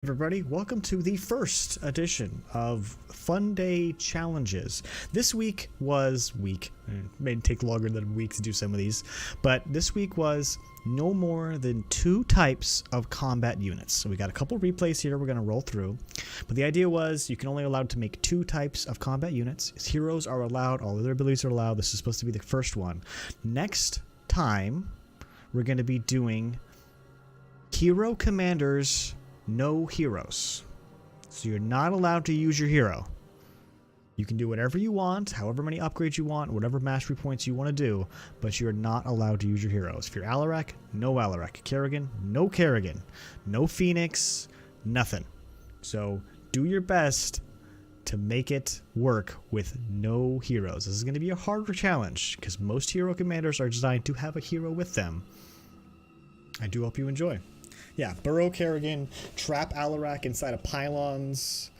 Everybody, welcome to the first edition of Funday challenges. This week was it may take longer than a week to do some of these, but this week was no more than 2 types of combat units. So we got a couple replays here we're going to roll through, but the idea was you can only allowed to make 2 types of combat units. Heroes are allowed, all other abilities are allowed. This is supposed to be the first one. Next time, we're going to be doing hero commanders, no heroes. So you're not allowed to use your hero. You can do whatever you want, however many upgrades you want, whatever mastery points you want to do, but you're not allowed to use your heroes. If you're Alarak, no Alarak. Kerrigan, no Kerrigan. No Phoenix, nothing. So do your best to make it work with no heroes. This is going to be a harder challenge because most hero commanders are designed to have a hero with them. I do hope you enjoy. Yeah, burrow Kerrigan, trap Alarak inside of pylons,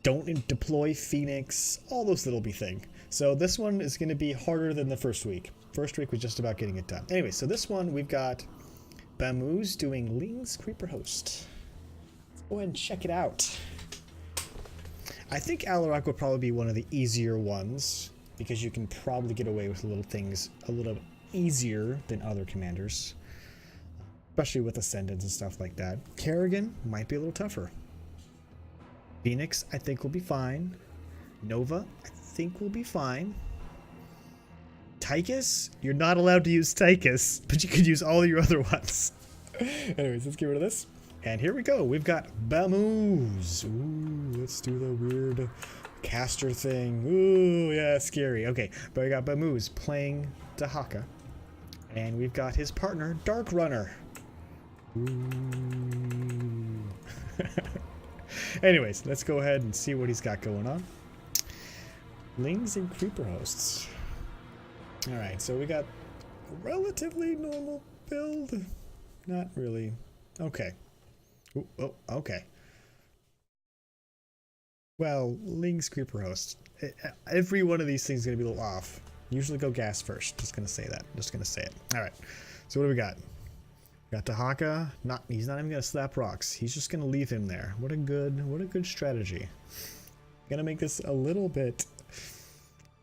don't deploy Phoenix, all those little thing. So this one is going to be harder than the first week. First week was just about getting it done. Anyway, so this one we've got Bamu's doing Ling's Creeper Host. Let's go ahead and check it out. I think Alarak would probably be one of the easier ones because you can probably get away with little things a little easier than other commanders. Especially with Ascendants and stuff like that. Kerrigan might be a little tougher. Phoenix, I think, will be fine. Nova, I think, will be fine. Tychus, you're not allowed to use Tychus, but you could use all your other ones. Anyways, let's get rid of this. And here we go. We've got Bamu's. Ooh, let's do the weird caster thing. Ooh, yeah, scary. Okay, but we got Bamu's playing Dahaka. And we've got his partner, Dark Runner. Anyways, let's go ahead and see what he's got going on. Lings and Creeper Hosts. Alright, so we got a relatively normal build. Not really. Okay. Ooh, oh, okay. Well, Ling's Creeper Hosts. Every one of these things is going to be a little off. Usually go gas first. Just going to say that. Just going to say it. Alright, so what do we got? Got Dahaka. He's not even gonna slap rocks. He's just gonna leave him there. What a good strategy. Gonna make this a little bit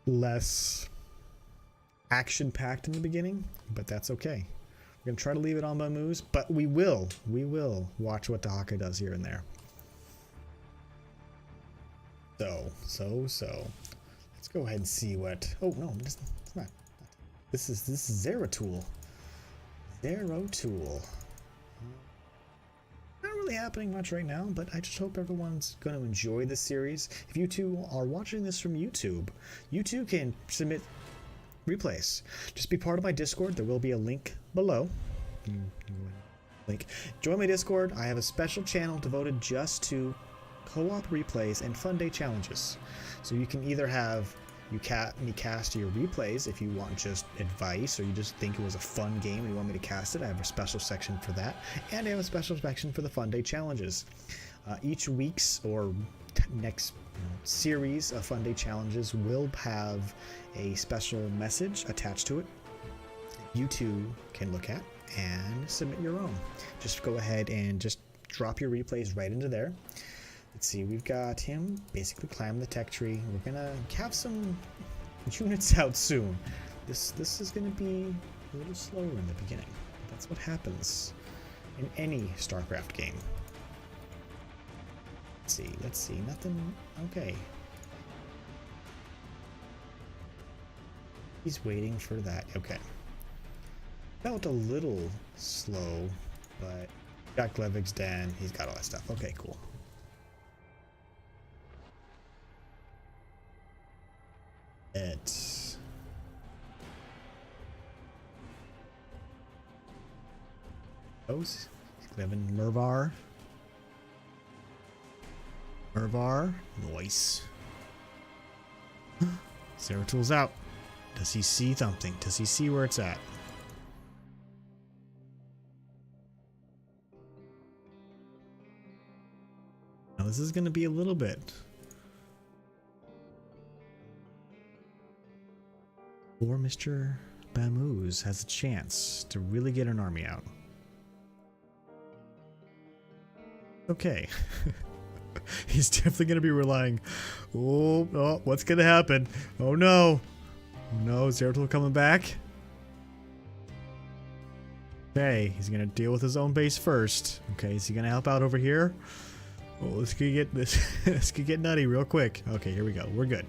less action-packed in the beginning, but that's okay. We're gonna try to leave it on Bamu's, but we will watch what Dahaka does here and there. So. Let's go ahead and see what. Oh no, it's not. This is Zeratul. Zeratul. Not really happening much right now, but I just hope everyone's going to enjoy this series. If you two are watching this from YouTube, you too can submit replays. Just be part of my Discord. There will be a link below. Join my Discord. I have a special channel devoted just to co-op replays and Funday challenges. So you can either have me cast your replays if you want just advice or you just think it was a fun game and you want me to cast it. I have a special section for that, and I have a special section for the Funday challenges. Each week's or next series of Funday challenges will have a special message attached to it you two can look at and submit your own. Just go ahead and just drop your replays right into there. Let's see, we've got him basically climbing the tech tree. We're gonna have some units out soon. This is gonna be a little slower in the beginning. That's what happens in any StarCraft game. Let's see, nothing. Okay. He's waiting for that. Okay. Felt a little slow, but got Glevig's Den. He's got all that stuff. Okay, cool. It's those Levin Mervar. Noise. Zeratul's out. Does he see something? Does he see where it's at? Now this is going to be a little bit. Or Mr. Bamu's has a chance to really get an army out. Okay. He's definitely going to be relying. Oh, oh, what's going to happen? Oh no. Oh no, is Zeratul coming back? Okay, he's going to deal with his own base first. Okay, is he going to help out over here? Oh, this could get this. This could get nutty real quick. Okay, here we go. We're good.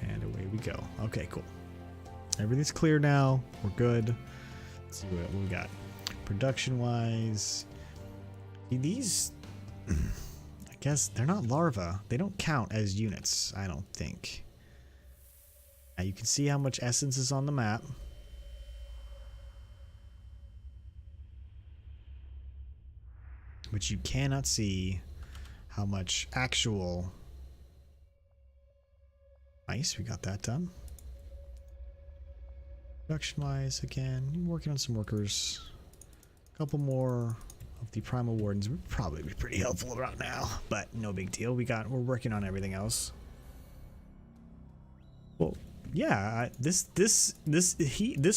And away we go. Okay, cool. Everything's clear now. We're good. Let's see what we got. Production-wise, these, I guess they're not larvae. They don't count as units, I don't think. Now you can see how much essence is on the map. But you cannot see how much actual... Nice, we got that done. Production-wise, again, working on some workers. A couple more of the primal wardens would probably be pretty helpful around now, but no big deal. We're working on everything else. Well, yeah, this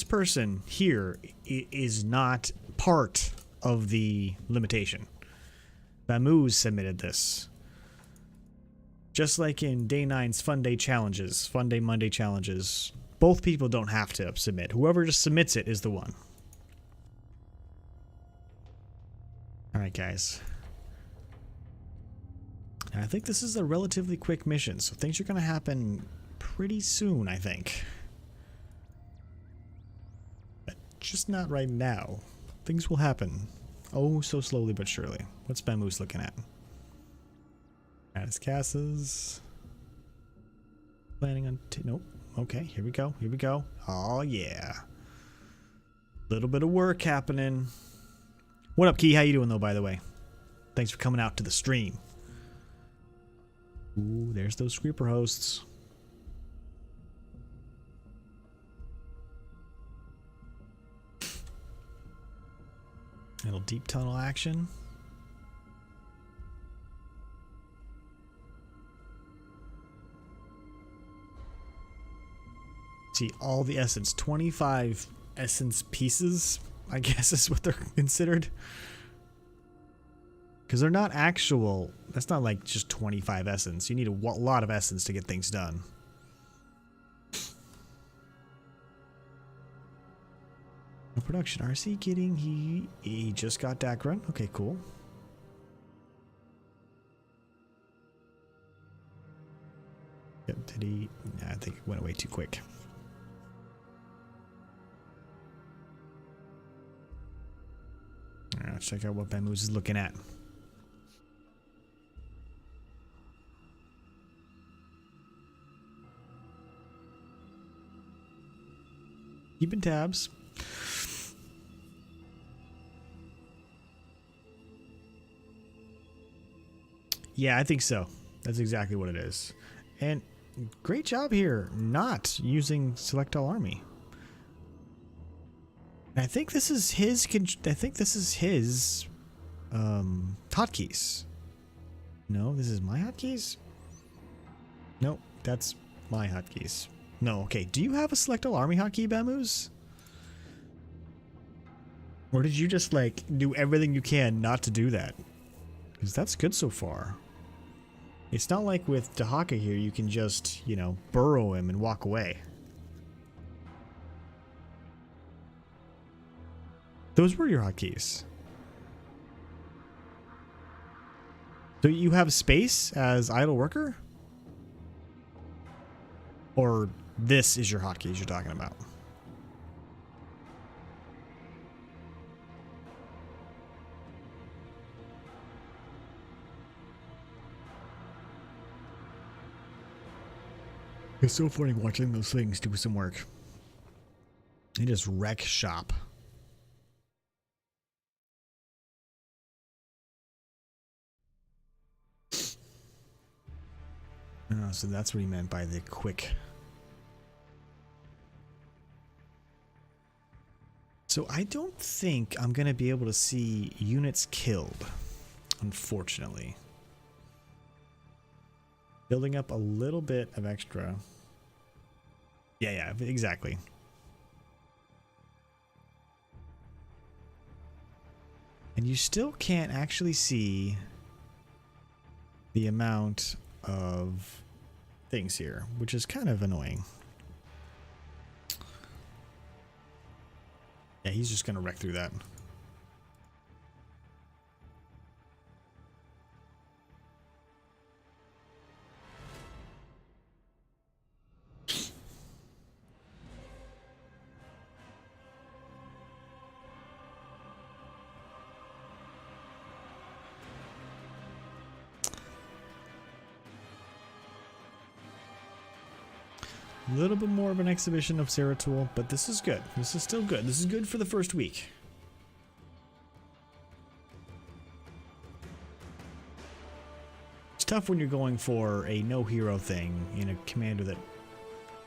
person here is not part of the limitation. Bamooz submitted this. Just like in Day 9's Funday challenges, Funday Monday challenges, both people don't have to submit. Whoever just submits it is the one. Alright, guys. I think this is a relatively quick mission, so things are going to happen pretty soon, I think. But just not right now. Things will happen. Oh, so slowly but surely. What's Bamooz looking at? At his casas. Planning on... Nope. Okay, here we go. Here we go. Oh, yeah. Little bit of work happening. What up, Key? How you doing, though, by the way? Thanks for coming out to the stream. Ooh, there's those creeper hosts. Little deep tunnel action. See, all the essence. 25 essence pieces, I guess is what they're considered. Because they're not actual. That's not like just 25 essence. You need a lot of essence to get things done. No production. RC getting... He just got Dacron. Okay, cool. Yep, did he... Nah, I think it went away too quick. Alright, let's check out what Bamooz is looking at. Keeping tabs. Yeah, I think so. That's exactly what it is. And great job here not using Select All Army. I think this is his hotkeys. No, this is my hotkeys? Nope, that's my hotkeys. No, okay. Do you have a Select All Army hotkey, Bamooz? Or did you just, like, do everything you can not to do that? Because that's good so far. It's not like with Dahaka here, you can just, you know, burrow him and walk away. Those were your hotkeys. So you have space as idle worker? Or this is your hotkeys you're talking about? It's so funny watching those things do some work. They just wreck shop. Oh, so that's what he meant by the quick. So I don't think I'm going to be able to see units killed, unfortunately. Building up a little bit of extra. Yeah, exactly. And you still can't actually see the amount of things here, which is kind of annoying. Yeah, he's just gonna wreck through that. A little bit more of an exhibition of Zeratul, but this is good. This is still good. This is good for the first week. It's tough when you're going for a no hero thing in a commander that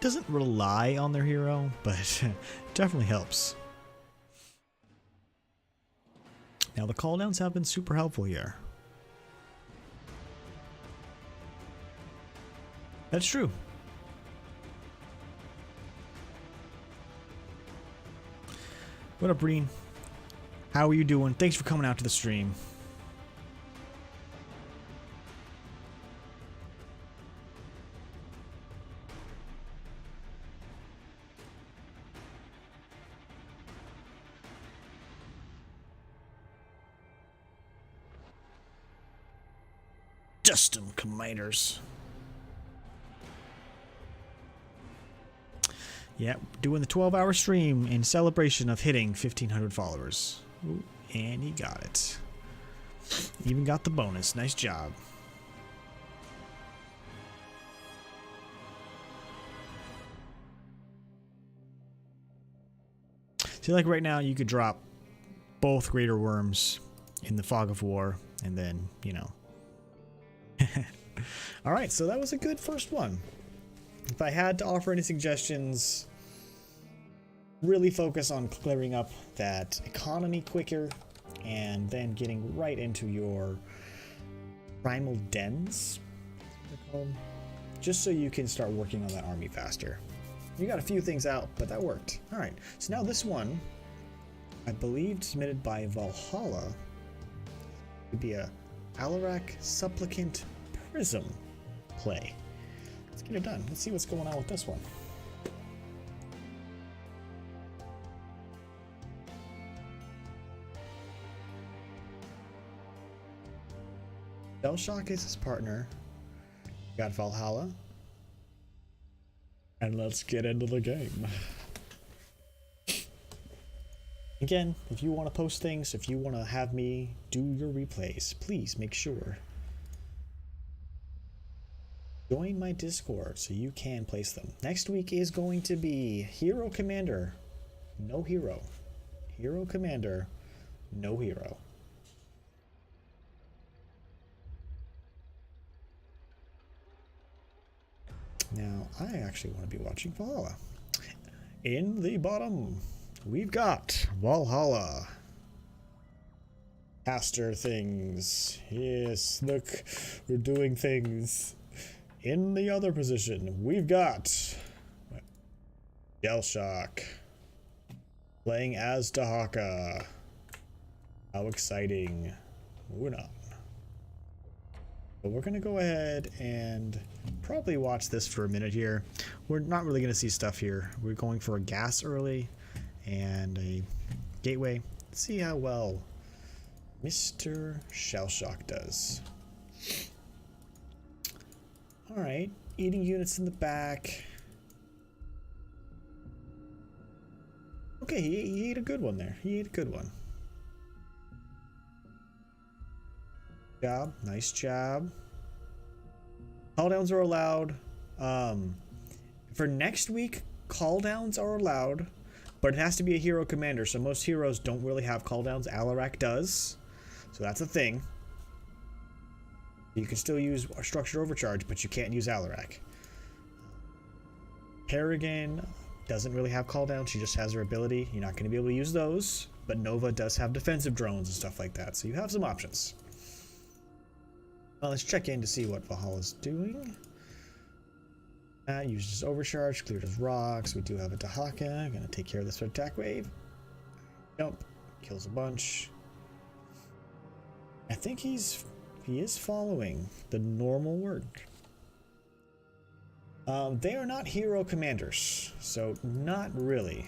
doesn't rely on their hero, but definitely helps. Now the cooldowns have been super helpful here. That's true. What up, Breen? How are you doing? Thanks for coming out to the stream. Justin Commanders. Yeah, doing the 12-hour stream in celebration of hitting 1,500 followers. Ooh, and he got it. Even got the bonus. Nice job. See, like right now, you could drop both Greater Worms in the Fog of War, and then, you know. Alright, so that was a good first one. If I had to offer any suggestions, really focus on clearing up that economy quicker and then getting right into your primal dens, just so you can start working on that army faster. You got a few things out, but that worked. All right, so now this one, I believe submitted by Valhalla, would be a Alarak Supplicant Prism play. Let's get it done. Let's see what's going on with this one. Shellshock is his partner. Got Valhalla. And let's get into the game. Again, if you want to post things, if you want to have me do your replays, please make sure join my Discord so you can place them. Next week is going to be Hero Commander, no hero. Hero Commander, no hero. Now, I actually want to be watching Valhalla. In the bottom, we've got Valhalla. Caster things. Yes, look, we're doing things. In the other position, we've got Shellshock playing as Dahaka. How exciting. Moving on. But we're going to go ahead and probably watch this for a minute here. We're not really going to see stuff here. We're going for a gas early and a gateway. Let's see how well Mr. Shellshock does. Alright, eating units in the back. Okay, he ate a good one there. He ate a good one. Job, nice job. Call downs are allowed. For next week, call downs are allowed, but it has to be a hero commander. So most heroes don't really have call downs. Alarak does, so that's a thing. You can still use a structured overcharge, but you can't use Alarak. Paragon doesn't really have call down. She just has her ability. You're not going to be able to use those, but Nova does have defensive drones and stuff like that, so you have some options. Well, let's check in to see what Valhalla's doing. Uses overcharge, cleared his rocks. We do have a Dahaka. Gonna take care of this attack wave. Jump, kills a bunch. I think he is following the normal work. They are not hero commanders, so not really.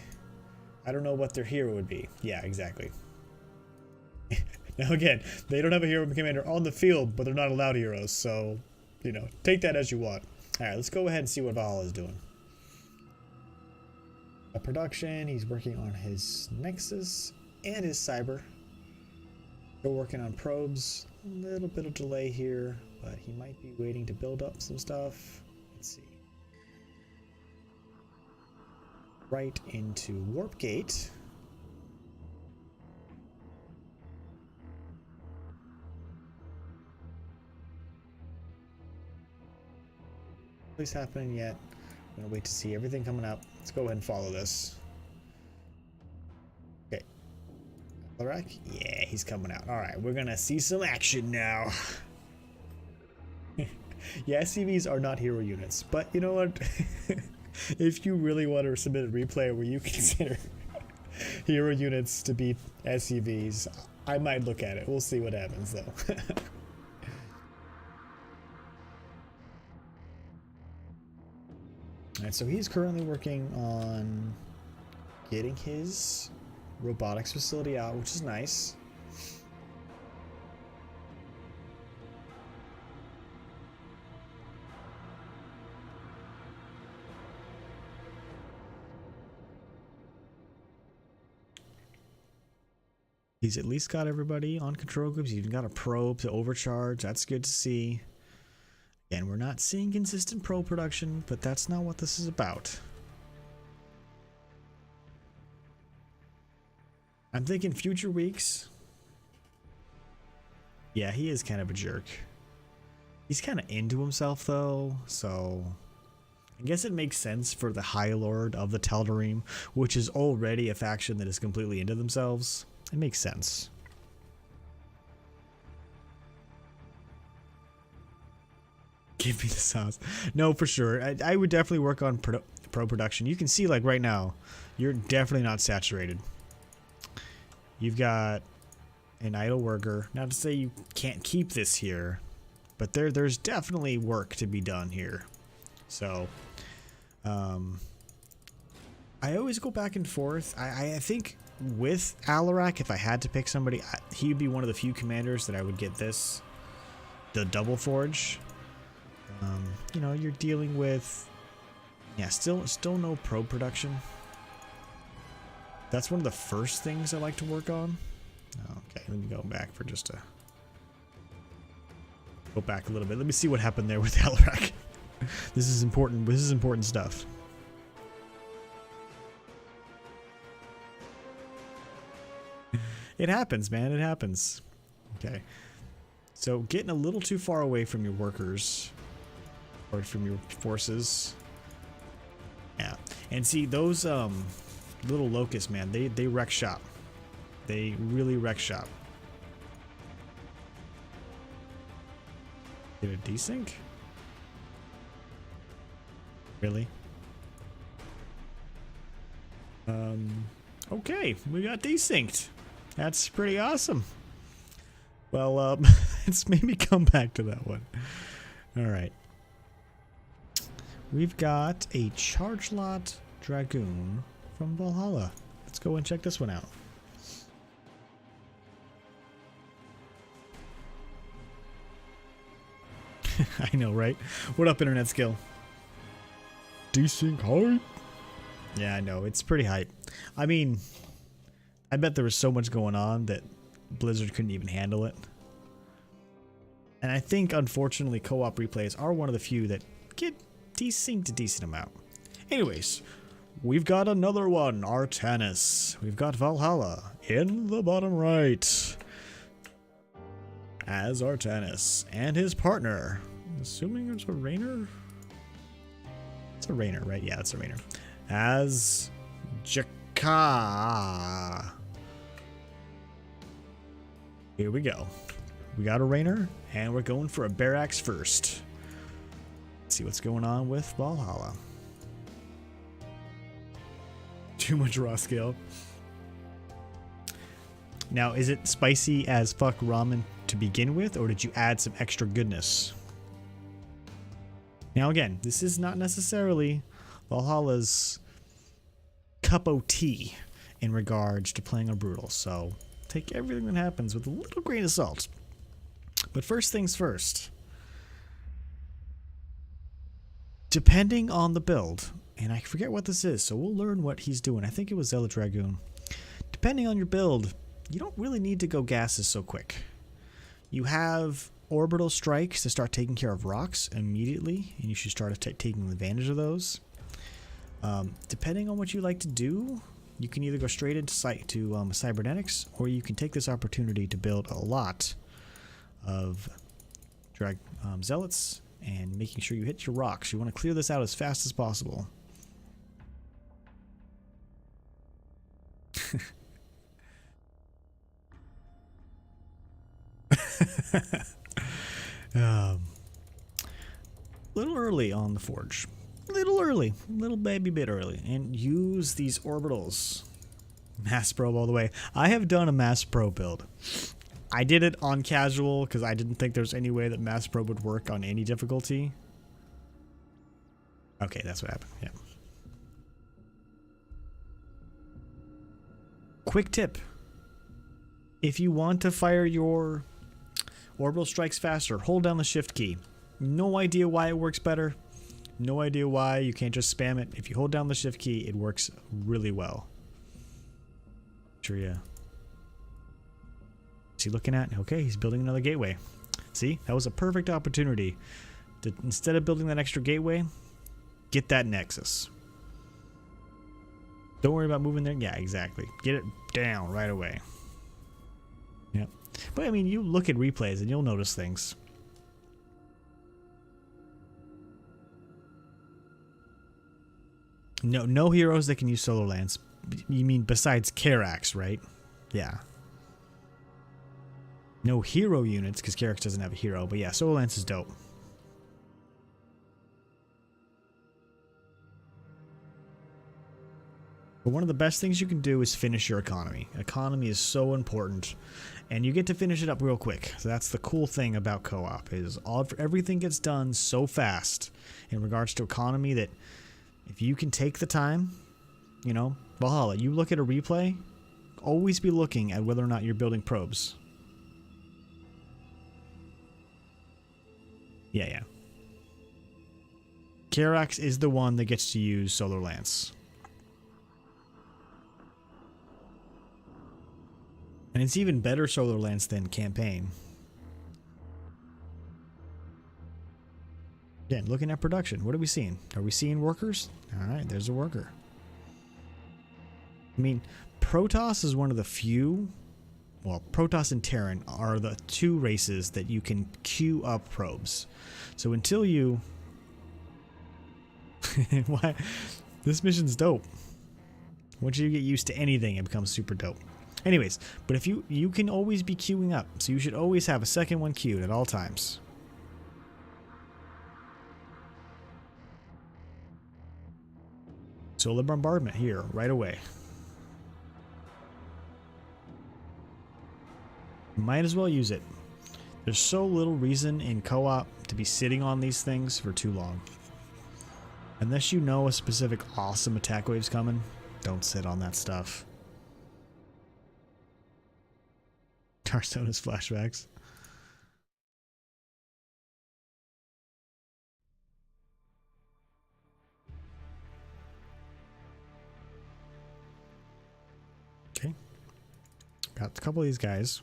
I don't know what their hero would be. Yeah, exactly. Now again, they don't have a hero commander on the field, but they're not allowed heroes, so, you know, take that as you want. Alright, let's go ahead and see what Valhalla is doing. A production, he's working on his Nexus and his Cyber. Still working on probes. A little bit of delay here, but he might be waiting to build up some stuff. Let's see. Right into Warp Gate. Nothing's happening yet. I'm gonna wait to see everything coming up. Let's go ahead and follow this. Okay. Alarak? Yeah, he's coming out. Alright, we're gonna see some action now. Yeah, SCVs are not hero units, but you know what? If you really want to submit a replay where you consider hero units to be SCVs, I might look at it. We'll see what happens though. Alright, so he's currently working on getting his robotics facility out, which is nice. He's at least got everybody on control groups. He's even got a probe to overcharge. That's good to see. Again, we're not seeing consistent probe production, but that's not what this is about. I'm thinking future weeks. Yeah, he is kind of a jerk. He's kind of into himself though, so I guess it makes sense for the High Lord of the Teldarim, which is already a faction that is completely into themselves. It makes sense. Give me the sauce. No, for sure. I would definitely work on pro production. You can see, like, right now, you're definitely not saturated. You've got an idle worker. Not to say you can't keep this here, but there's definitely work to be done here. So, I always go back and forth. I think with Alarak, if I had to pick somebody, he would be one of the few commanders that I would get this, the double forge. You know, you're dealing with, yeah, still no probe production. That's one of the first things I like to work on. Okay, let me go back for just a, go back a little bit. Let me see what happened there with Alarak. This is important. This is important stuff. It happens, man. It happens. Okay. So getting a little too far away from your workers or from your forces. Yeah. And see those little locusts, man, they wreck shop. They really wreck shop. Did it desync? Really? Okay, we got desynced. That's pretty awesome. Well, let's maybe come back to that one. Alright. We've got a charge lot Dragoon from Valhalla. Let's go and check this one out. I know, right? What up, internet skill? Desync high? Yeah, I know. It's pretty hype. I mean, I bet there was so much going on that Blizzard couldn't even handle it. And I think, unfortunately, co-op replays are one of the few that get desynced a decent amount. Anyways, we've got another one, Artanis. We've got Valhalla in the bottom right as Artanis and his partner. Assuming it's a Rainer? It's a Rainer, right? Yeah, it's a Rainer. As Jakka. Here we go. We got a Rainer, and we're going for a Barracks first. Let's see what's going on with Valhalla. Too much raw skill. Now, is it spicy as fuck ramen to begin with, or did you add some extra goodness? Now again, this is not necessarily Valhalla's cup of tea in regards to playing a brutal, so take everything that happens with a little grain of salt. But first things first, depending on the build, and I forget what this is, so we'll learn what he's doing. I think it was Zealot Dragoon. Depending on your build, you don't really need to go gases so quick. You have orbital strikes to start taking care of rocks immediately, and you should start taking advantage of those. Depending on what you like to do, you can either go straight into cybernetics, or you can take this opportunity to build a lot of zealots and making sure you hit your rocks. You want to clear this out as fast as possible. Little early on the forge. Little early. Little baby bit early. And use these orbitals. Mass probe all the way. I have done a mass probe build. I did it on casual because I didn't think there's any way that mass probe would work on any difficulty. Okay, that's what happened. Yeah. Quick tip. If you want to fire your orbital strikes faster, hold down the shift key. No idea why it works better. No idea why you can't just spam it. If you hold down the shift key, it works really well. Sure, yeah. Is he looking at? Okay, he's building another gateway. See, that was a perfect opportunity to, instead of building that extra gateway, get that nexus. Don't worry about moving there. Yeah, exactly. Get it down right away. Yep. But I mean, you look at replays and you'll notice things. No heroes that can use solar lance. You mean besides Karax, right? Yeah. No hero units, because Karax doesn't have a hero. But yeah, solar lance is dope. But one of the best things you can do is finish your economy. Economy is so important, and you get to finish it up real quick. So that's the cool thing about co-op, is everything gets done so fast in regards to economy that if you can take the time, you know, Valhalla, you look at a replay, always be looking at whether or not you're building probes. Yeah. Karax is the one that gets to use Solar Lance. And it's even better Solar Lance than Campaign. Again, looking at production, what are we seeing? Are we seeing workers? Alright, there's a worker. I mean, Protoss is one of the few... Well, Protoss and Terran are the two races that you can queue up probes. So until you... Why? This mission's dope. Once you get used to anything, it becomes super dope. Anyways, but if you can always be queuing up, so you should always have a second one queued at all times. Solar bombardment here, right away. Might as well use it. There's so little reason in co-op to be sitting on these things for too long. Unless you know a specific awesome attack wave's coming, don't sit on that stuff. Tarstona's flashbacks. Okay. Got a couple of these guys.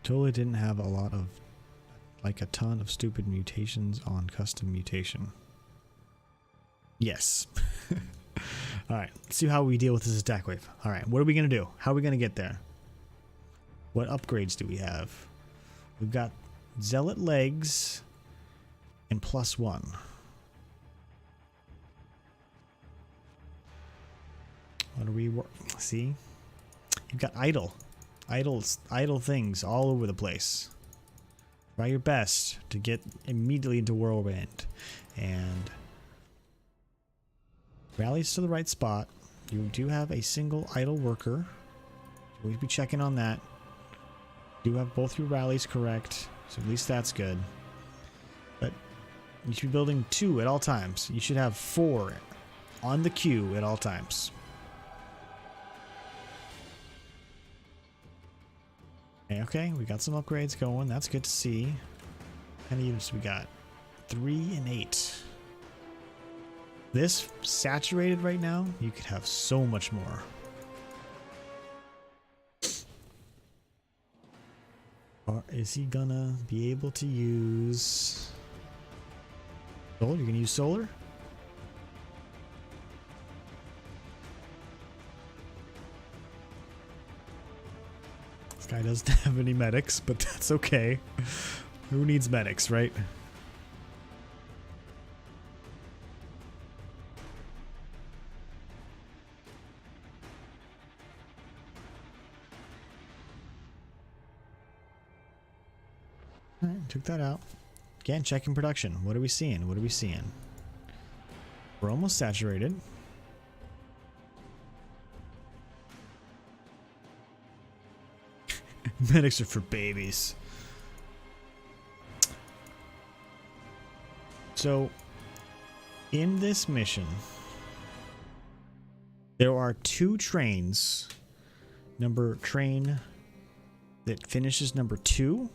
Totally didn't have a lot of, like a ton of stupid mutations on custom mutation. Yes. Alright, let's see how we deal with this attack wave. Alright, what are we going to do? How are we going to get there? What upgrades do we have? We've got Zealot legs and +1. What do we see? You've got idle things all over the place. Try your best to get immediately into whirlwind and rallies to the right spot. You do have a single idle worker. Always be checking on that. You have both your rallies correct, so at least that's good. But you should be building 2 at all times. You should have 4 on the queue at all times. Okay, we got some upgrades going. That's good to see. How many units we got? 3 and 8. This saturated right now, you could have so much more. Or is he gonna be able to use solar? You're gonna use solar? This guy doesn't have any medics, but that's okay. Who needs medics, right? Alright, took that out. Again, checking production. What are we seeing? What are we seeing? We're almost saturated. Medics are for babies. So, in this mission, there are 2 trains. Train that finishes number 2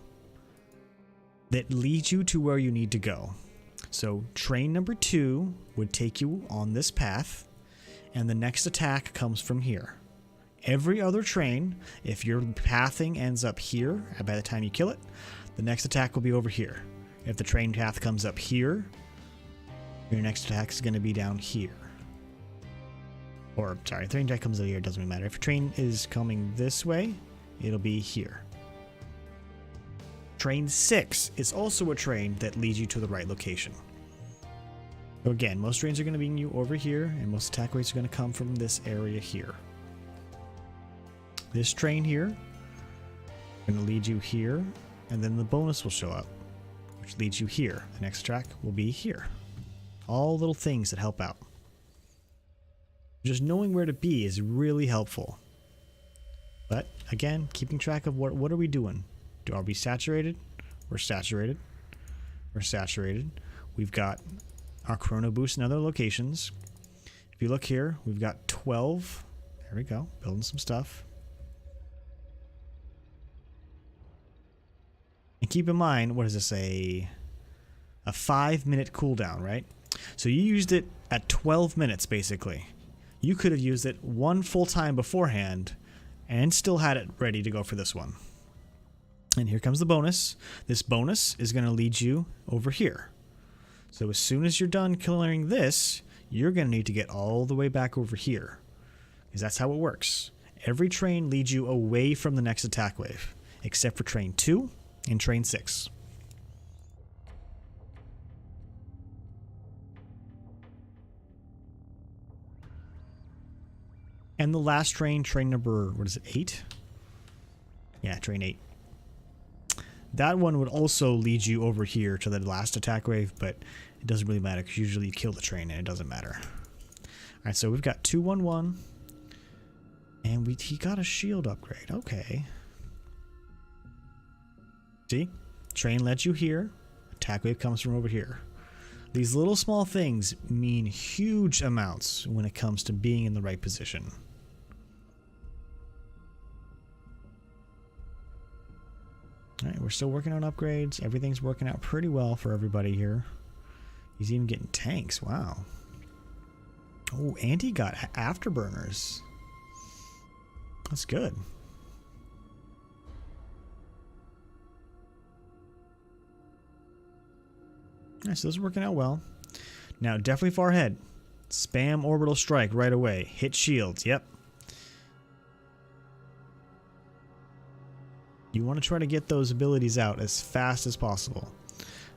that leads you to where you need to go. So train number 2 would take you on this path, and the next attack comes from here. Every other train, if your pathing ends up here by the time you kill it, the next attack will be over here. If the train path comes up here, your next attack is going to be down here. Or, sorry, if the train attack comes over here, it doesn't really matter. If a train is coming this way, it'll be here. Train 6 is also a train that leads you to the right location. So again, most trains are going to be you over here, and most attack rates are going to come from this area here. This train here going to lead you here, and then the bonus will show up, which leads you here. The next track will be here. All little things that help out. Just knowing where to be is really helpful. But again, keeping track of what are we doing? Are we saturated? We're saturated. We're saturated. We've got our chrono boost in other locations. If you look here, we've got 12. There we go. Building some stuff. And keep in mind, what does this say? A 5-minute cooldown, right? So you used it at 12 minutes, basically. You could have used it 1 full time beforehand and still had it ready to go for this one. And here comes the bonus. This bonus is going to lead you over here. So as soon as you're done clearing this, you're going to need to get all the way back over here. Because that's how it works. Every train leads you away from the next attack wave, except for train 2 and train 6. And the last train, train number, what is it, 8? Yeah, train 8. That one would also lead you over here to the last attack wave, but it doesn't really matter because usually you kill the train and it doesn't matter. Alright, so we've got 211. And he got a shield upgrade. Okay. See? Train lets you here. Attack wave comes from over here. These little small things mean huge amounts when it comes to being in the right position. Alright, we're still working on upgrades. Everything's working out pretty well for everybody here. He's even getting tanks. Wow. Oh, and he got afterburners. That's good. Alright, so this is working out well. Now, definitely far ahead. Spam orbital strike right away. Hit shields. Yep. You want to try to get those abilities out as fast as possible.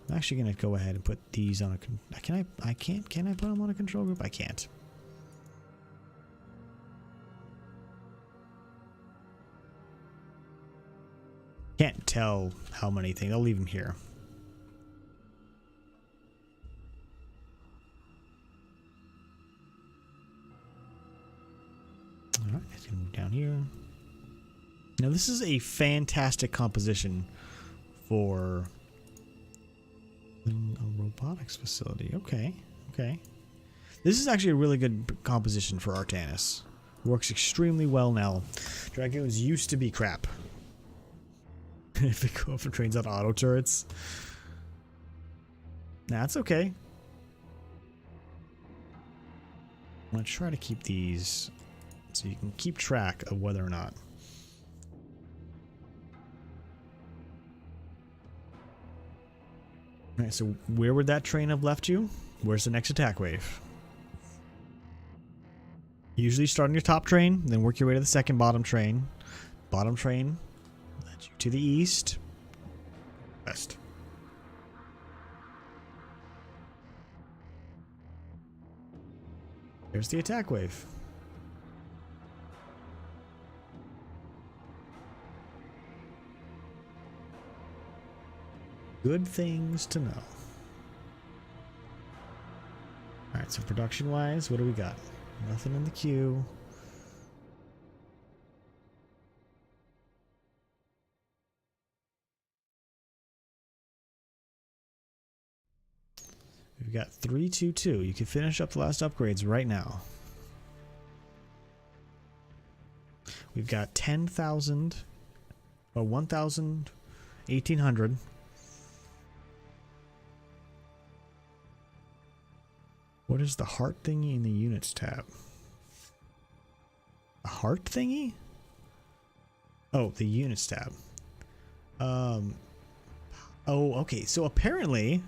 I'm actually going to go ahead and put these on a... Can I put them on a control group? I can't. Can't tell how many things. I'll leave them here. Alright, let's move down here. Now this is a fantastic composition for a robotics facility. Okay, okay. This is actually a really good composition for Artanis. Works extremely well now. Dragoons used to be crap. If it go for trains on auto turrets. That's okay. I'm gonna try to keep these so you can keep track of whether or not. Alright, so where would that train have left you? Where's the next attack wave? Usually start on your top train, then work your way to the second bottom train. Bottom train leads you to the east, west. There's the attack wave. Good things to know. Alright, so production-wise, what do we got? Nothing in the queue. We've got 322. You can finish up the last upgrades right now. We've got 10,000 or 1,000, 1,800. What is the heart thingy in the units tab? A heart thingy? Oh, the units tab. Oh, okay. So apparently,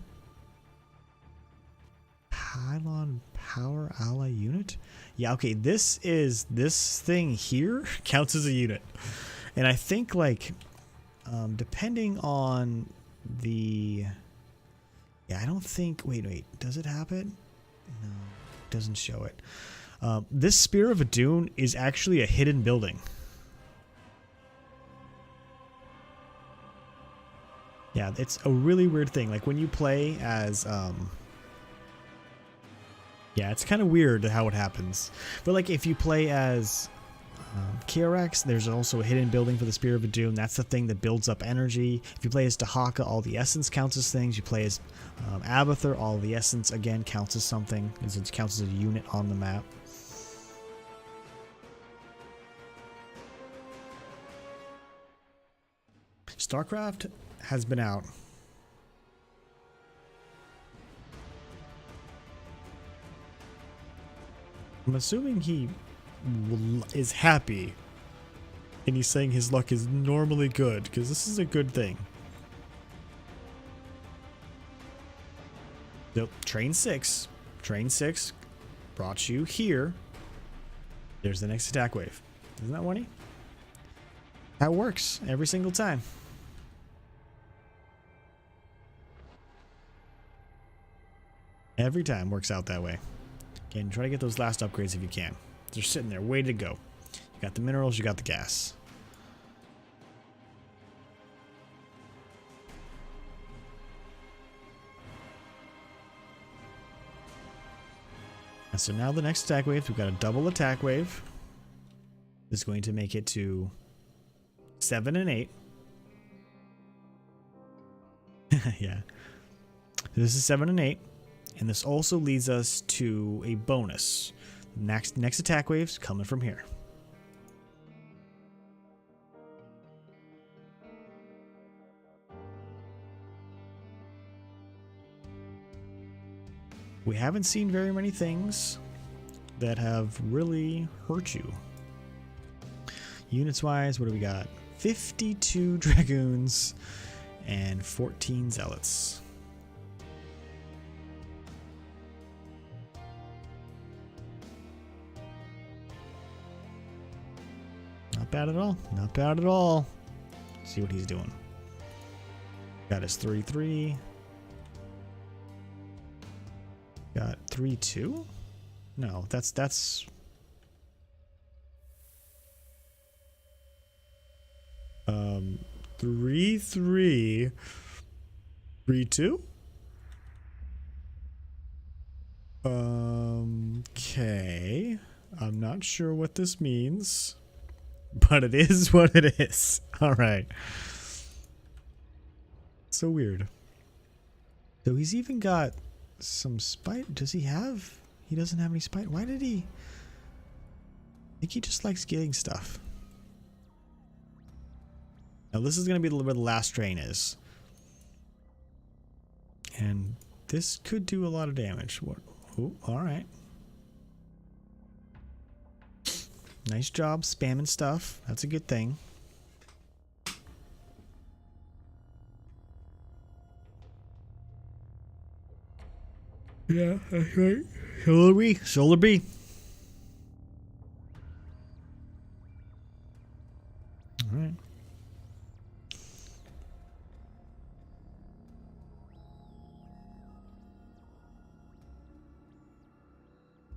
pylon power ally unit. Yeah, okay. This thing here counts as a unit, and I think like, depending on the. Yeah, I don't think. Wait. Does it have it? No, it doesn't show it. This Spear of Adun is actually a hidden building. Yeah, it's a really weird thing. Like when you play as, yeah, it's kind of weird how it happens. But like if you play as Kirax, there's also a hidden building for the Spear of Adun. That's the thing that builds up energy. If you play as Dahaka, all the essence counts as things. You play as Abathur, all the essence again counts as something. It counts as a unit on the map. StarCraft has been out. I'm assuming he is happy and he's saying his luck is normally good because this is a good thing. So train 6 brought you here. There's the next attack wave. Isn't that funny? That works every single time. Every time works out that way. Again, try to get those last upgrades if you can. They're sitting there, ready to go. You got the minerals, you got the gas. And so now the next attack wave, we've got a double attack wave. This is going to make it to 7 and 8. Yeah. This is 7 and 8. And this also leads us to a bonus. Next attack wave's coming from here. We haven't seen very many things that have really hurt you. Units wise, what do we got? 52 dragoons and 14 zealots. Not bad at all. Not bad at all. Let's see what he's doing. Got his 3-3. Got 3-2? No, that's 3-3. 3-2? Okay. I'm not sure what this means. but it is what it is. All right. So weird. So he's even got some spite. Does he have? He doesn't have any spite. Why did he? I think he just likes getting stuff. Now this is going to be where the last drain is. And this could do a lot of damage. What? Oh, all right. Nice job spamming stuff. That's a good thing. Yeah, that's right. Solar B. Solar B. All right.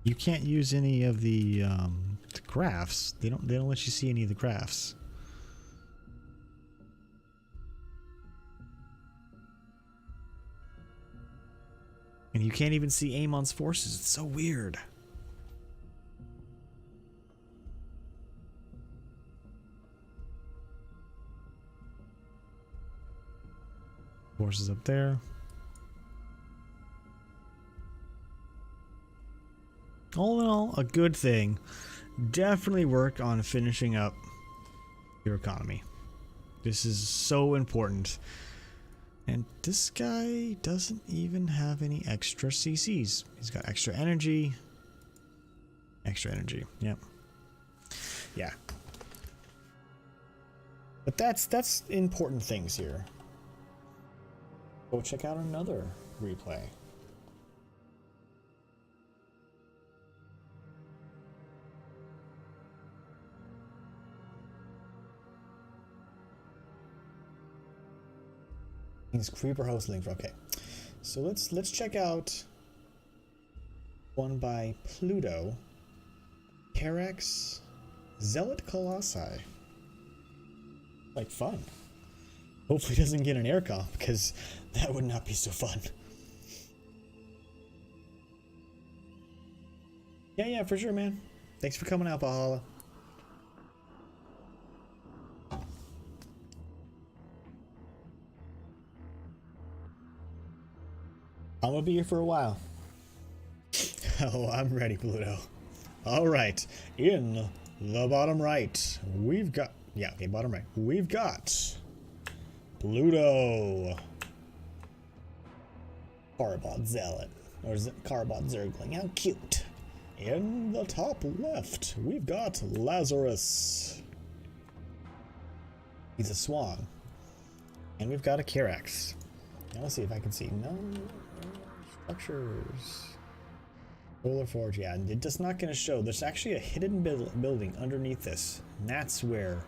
You can't use any of the graphs. They don't let you see any of the graphs. And you can't even see Amon's forces. It's so weird. Forces up there. All in all, a good thing. Definitely work on finishing up your economy. This is so important. And this guy doesn't even have any extra CCs. He's got extra energy. Extra energy, yep. Yeah. But that's important things here. Go check out another replay. He's creeper host link. Okay, so let's check out one by Pluto, Carex, Zealot Colossi. Like fun. Hopefully he doesn't get an air comp because that would not be so fun. Yeah, for sure, man. Thanks for coming out, Valhalla. I'm gonna be here for a while. Oh, I'm ready, Pluto. All right, in the bottom right, we've got bottom right. We've got Pluto, Carbot Zealot, or Carbot Zergling. How cute! In the top left, we've got Lazarus. He's a swan, and we've got a Carex. Now let's see if I can see. No. Structures. Solar Forge, yeah, it's just not going to show. There's actually a hidden building underneath this, and that's where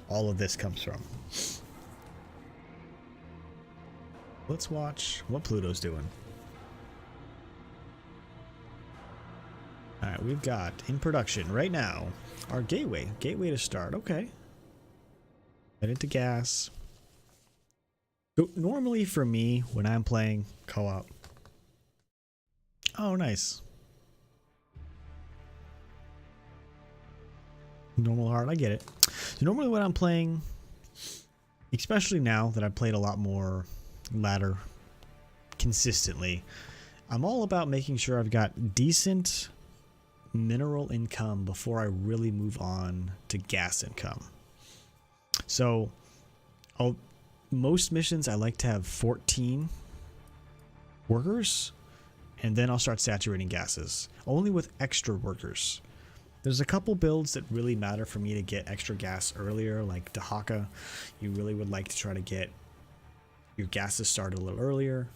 all of this comes from. Let's watch what Pluto's doing. Alright, we've got in production right now our gateway to start. Okay. Head into gas. So normally for me, when I'm playing co-op, oh, nice. Normal hard, I get it. So normally when I'm playing, especially now that I've played a lot more ladder consistently, I'm all about making sure I've got decent mineral income before I really move on to gas income. So most missions I like to have 14 workers, and then I'll start saturating gases, only with extra workers. There's a couple builds that really matter for me to get extra gas earlier, like Dahaka. You really would like to try to get your gases started a little earlier,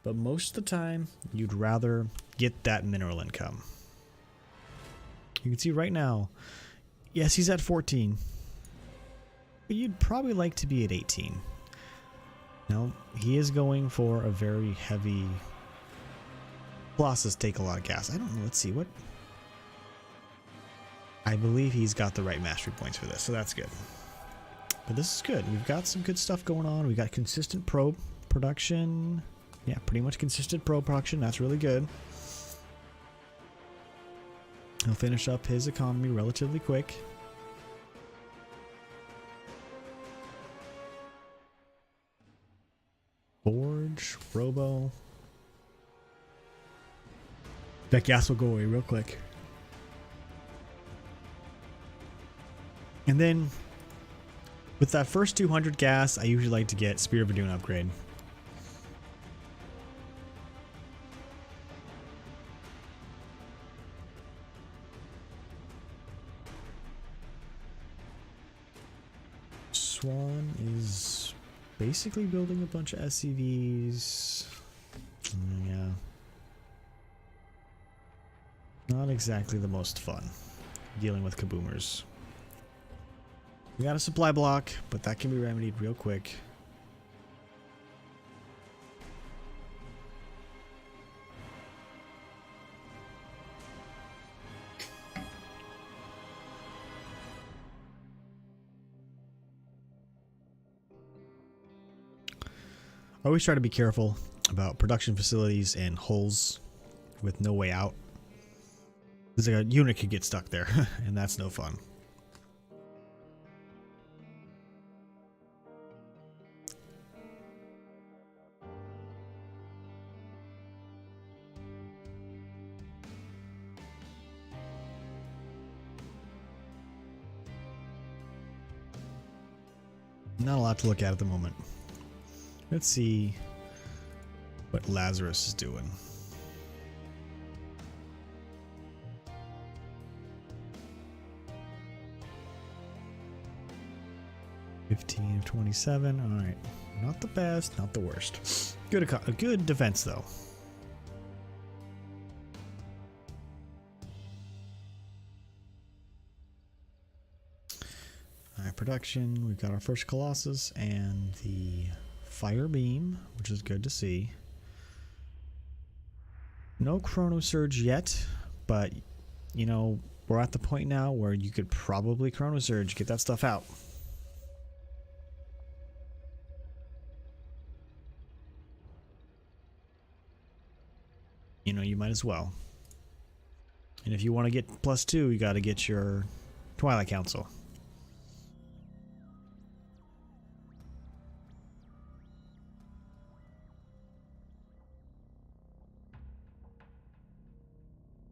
but most of the time you'd rather get that mineral income. You can see right now, yes, he's at 14, but you'd probably like to be at 18. Now, he is going for a very heavy... Colossus take a lot of gas. I don't know. Let's see. What? I believe he's got the right mastery points for this, so that's good. But this is good. We've got some good stuff going on. We've got consistent probe production. Yeah, pretty much consistent probe production. That's really good. He'll finish up his economy relatively quick. storage, robo. That gas will go away real quick. And then with that first 200 gas, I usually like to get Spear of a Dune upgrade. Swan is basically building a bunch of SCVs. Yeah. Not exactly the most fun dealing with kaboomers. We got a supply block, but that can be remedied real quick. I always try to be careful about production facilities and holes with no way out. Because a unit could get stuck there, and that's no fun. Not a lot to look at the moment. Let's see what Lazarus is doing. (15 of 27). All right, not the best, not the worst. A good defense though. Alright, production. We've got our first Colossus and the Fire Beam, which is good to see. No Chrono Surge yet, but you know, we're at the point now where you could probably Chrono Surge, get that stuff out. You know, you might as well. And if you want to get +2, you got to get your Twilight Council.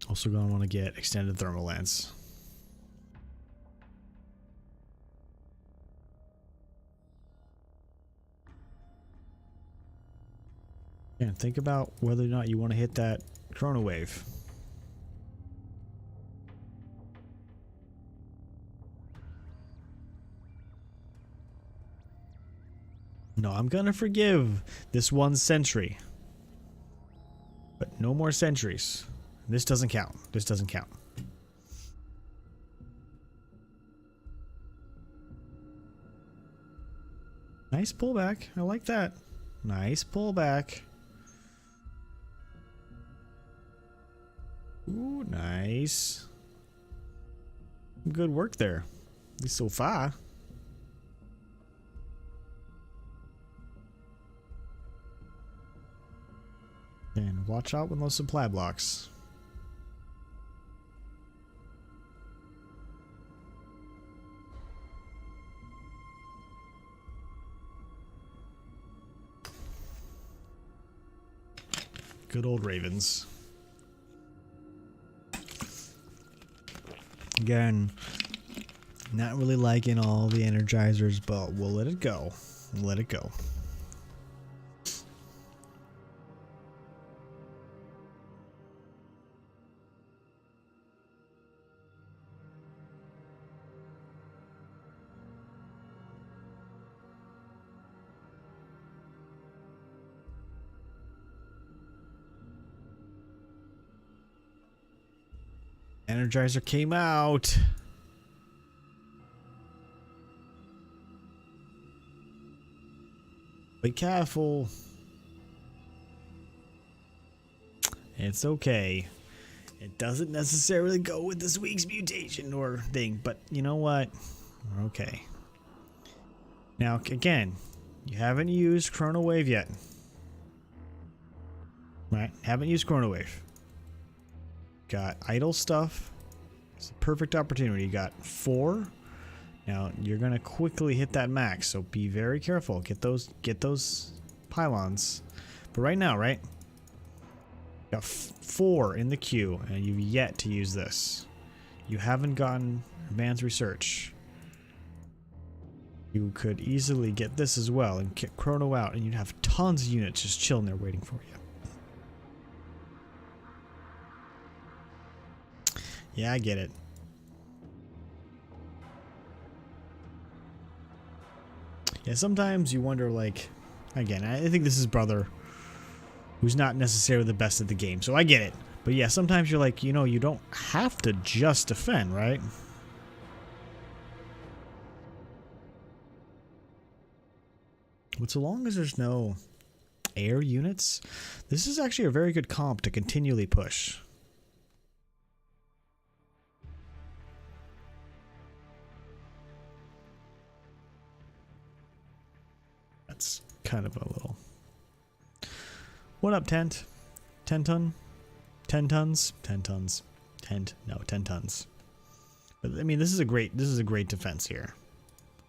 Also going to want to get extended thermal lance. And think about whether or not you want to hit that Chrono Wave. No, I'm gonna forgive this one sentry. But no more sentries. This doesn't count. This doesn't count. Nice pullback. I like that. Nice pullback. Ooh, nice. Good work there. At least so far. And watch out with those supply blocks. Good old Ravens. Again, not really liking all the energizers, but we'll let it go. Let it go. Energizer came out. Be careful. It's okay. It doesn't necessarily go with this week's mutation or thing, but you know what? We're okay. Now, again, you haven't used Chrono Wave yet. Right? Haven't used Chrono Wave. Got idle stuff. It's a perfect opportunity. You got 4. Now you're gonna quickly hit that max, so be very careful. Get those pylons. But right now, right? Got 4 in the queue, and you've yet to use this. You haven't gotten advanced research. You could easily get this as well and get Chrono out, and you'd have tons of units just chilling there waiting for you. Yeah, I get it. Yeah, sometimes you wonder, like, again, I think this is brother who's not necessarily the best at the game, so I get it. But yeah, sometimes you're like, you know, you don't have to just defend, right? But so long as there's no air units, this is actually a very good comp to continually push. That's kind of a little... What up, Tent? 10 ton? 10 tons? 10 tons. Tent? No, 10 tons. But, I mean, this is a great defense here.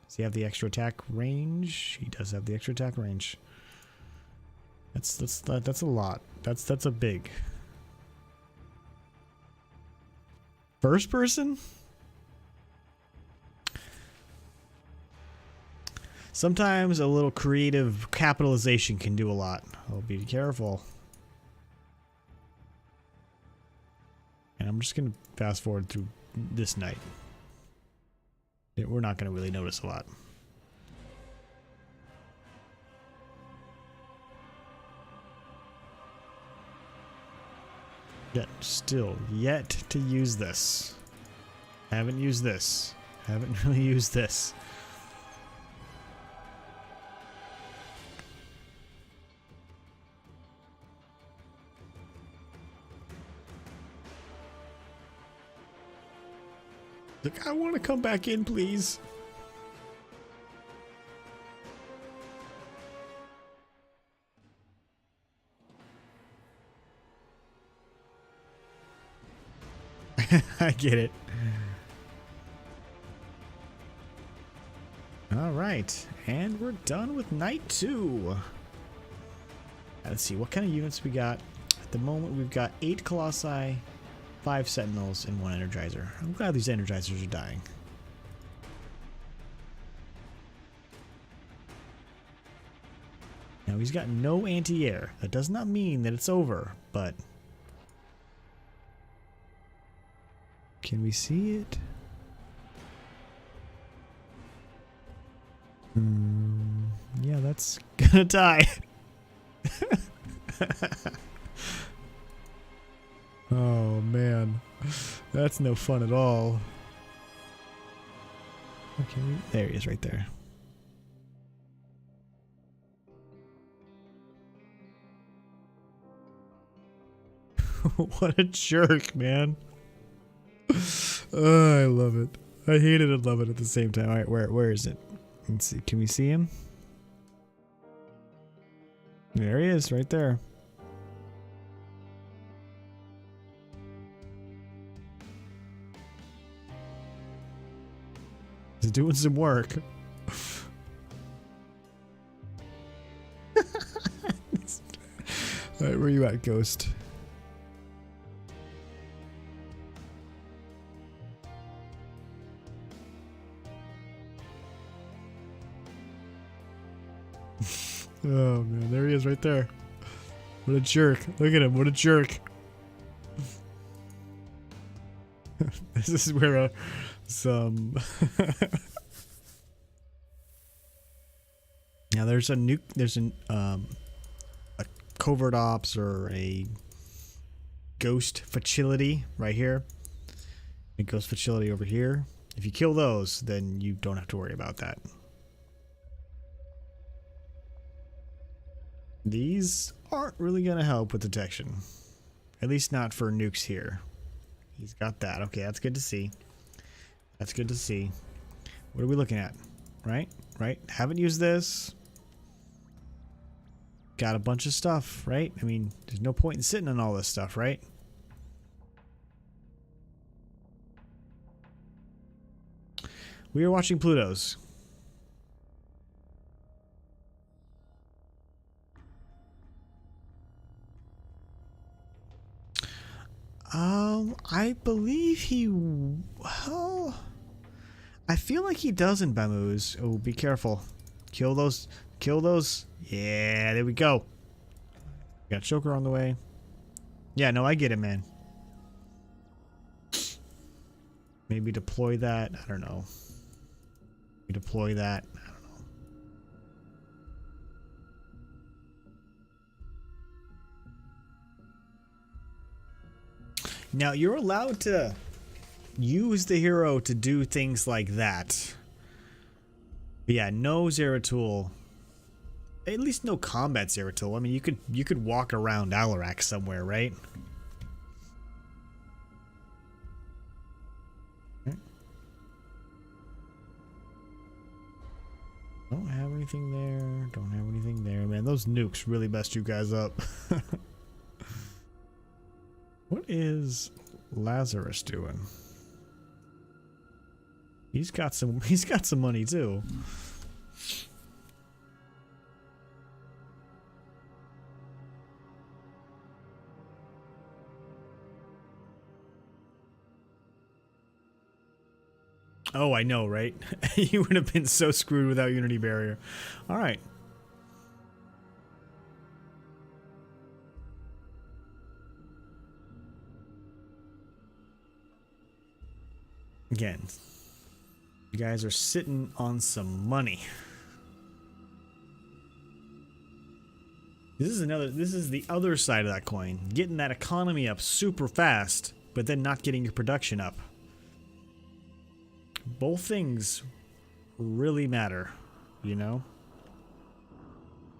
Does he have the extra attack range? He does have the extra attack range. That's a lot. That's a big. First person? Sometimes a little creative capitalization can do a lot. I'll be careful. And I'm just going to fast forward through this night. We're not going to really notice a lot. Yet to use this. Haven't used this. Haven't really used this. Look, I want to come back in, please. I get it. All right, and we're done with night 2. Let's see what kind of units we got. At the moment, we've got 8 Colossi, 5 Sentinels, and 1 Energizer. I'm glad these Energizers are dying. Now, he's got no anti-air. That does not mean that it's over, but... Can we see it? Yeah, that's gonna die. Oh man, that's no fun at all. Okay, there he is right there. What a jerk, man. Oh, I love it. I hate it and love it at the same time. All right, where is it? Let's see. Can we see him? There he is, right there. He's doing some work. Alright, where you at, Ghost? Oh man, there he is right there. What a jerk. Look at him, what a jerk. This is where some now there's a nuke, there's a covert ops or a ghost facility right here. A ghost facility over here. If you kill those, then you don't have to worry about that. These aren't really going to help with detection. At least not for nukes here. He's got that. Okay, that's good to see. That's good to see. What are we looking at? Right? Right? Haven't used this. Got a bunch of stuff, right? I mean, there's no point in sitting on all this stuff, right? We are watching Pluto's. I believe he... Well, I feel like he does in Bamoose. Oh, be careful. Kill those. Kill those. Yeah, there we go. Got choker on the way. Yeah, no, I get it, man. Maybe deploy that. I don't know. Deploy that. I don't know. Now, you're allowed to use the hero to do things like that. But yeah, no Zeratul. At least no combat Zeratul. I mean, you could walk around Alarak somewhere, right? Don't have anything there. Don't have anything there. Man, those nukes really messed you guys up. What is Lazarus doing? He's got some money too. Oh, I know, right? You would have been so screwed without Unity Barrier. All right. Again, you guys are sitting on some money. This is the other side of that coin. Getting that economy up super fast, but then not getting your production up. Both things really matter, you know?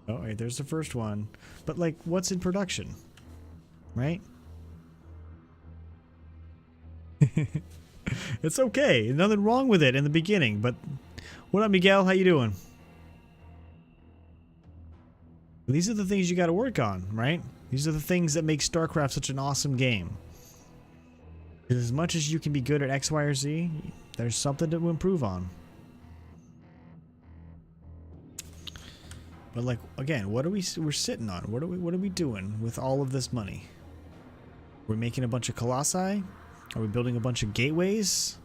Oh, wait, there's the first one. But, like, what's in production? Right? It's okay. Nothing wrong with it in the beginning, but... What up, Miguel? How you doing? These are the things you gotta work on, right? These are the things that make StarCraft such an awesome game. Because as much as you can be good at X, Y, or Z... There's something to improve on. But like again, what are we're sitting on? What are we doing with all of this money? We're making a bunch of colossi? Are we building a bunch of gateways?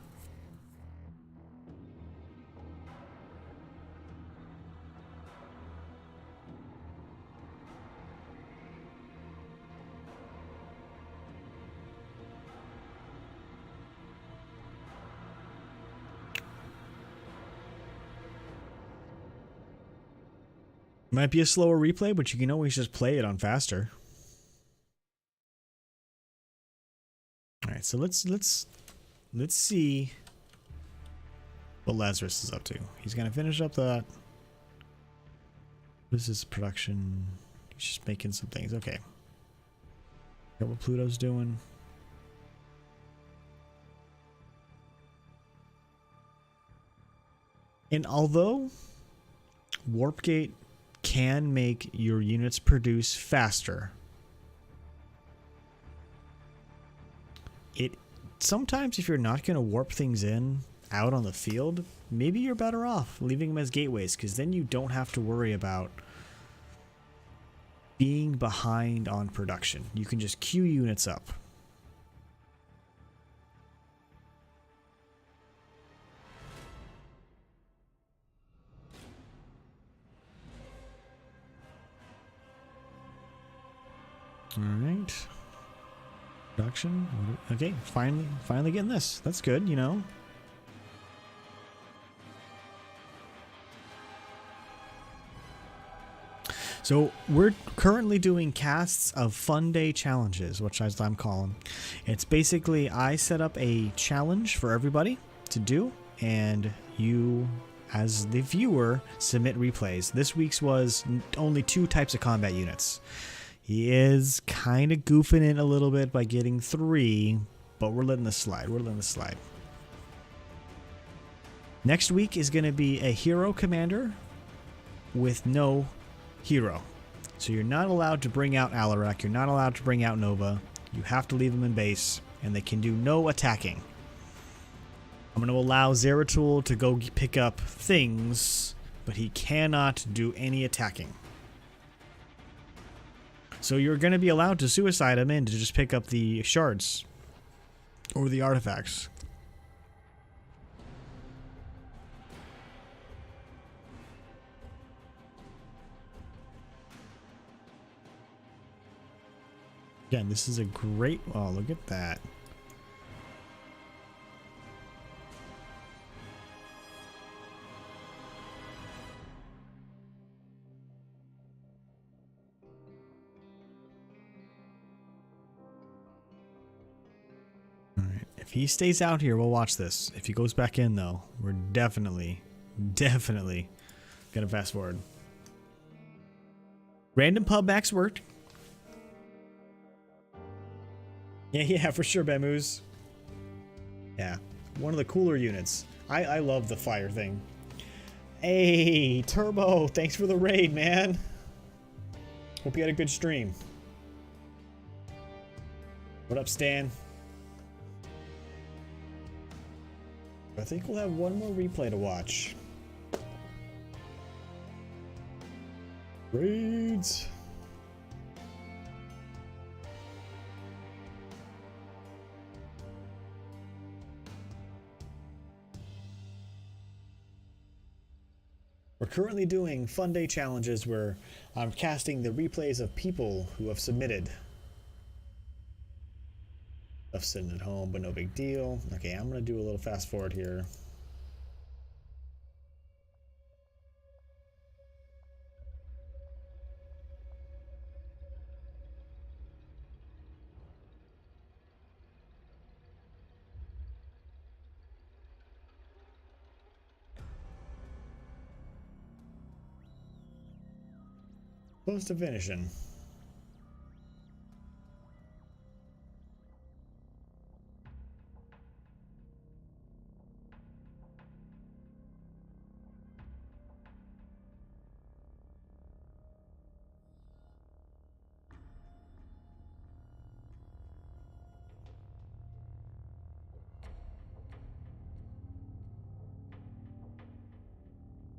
Might be a slower replay, but you can always just play it on faster. All right, so let's see what Lazarus is up to. He's gonna finish up that. This is production. He's just making some things. Okay. Got what Pluto's doing. And although Warpgate can make your units produce faster, it sometimes, if you're not going to warp things in out on the field, maybe you're better off leaving them as gateways, because then you don't have to worry about being behind on production. You can just queue units up. All right. Production. Okay, finally getting this. That's good, you know. So we're currently doing casts of Funday challenges, which I'm calling. It's basically I set up a challenge for everybody to do, and you, as the viewer, submit replays. This week's was only 2 types of combat units. He is kind of goofing it a little bit by getting 3, but we're letting this slide. We're letting this slide. Next week is going to be a hero commander with no hero. So you're not allowed to bring out Alarak. You're not allowed to bring out Nova. You have to leave them in base, and they can do no attacking. I'm going to allow Zeratul to go pick up things, but he cannot do any attacking. So you're going to be allowed to suicide him in to just pick up the shards Or the artifacts. Again, this is a great... Oh, look at that. Alright, if he stays out here, we'll watch this. If he goes back in, though, we're definitely gonna fast forward. Random pub max worked. Yeah, for sure, Bamoose. Yeah, one of the cooler units. I love the fire thing. Hey, Turbo, thanks for the raid, man. Hope you had a good stream. What up, Stan? I think we'll have one more replay to watch. Raids. We're currently doing Funday challenges where I'm casting the replays of people who have submitted. Stuff sitting at home, but no big deal. Okay, I'm gonna do a little fast forward here. Close to finishing.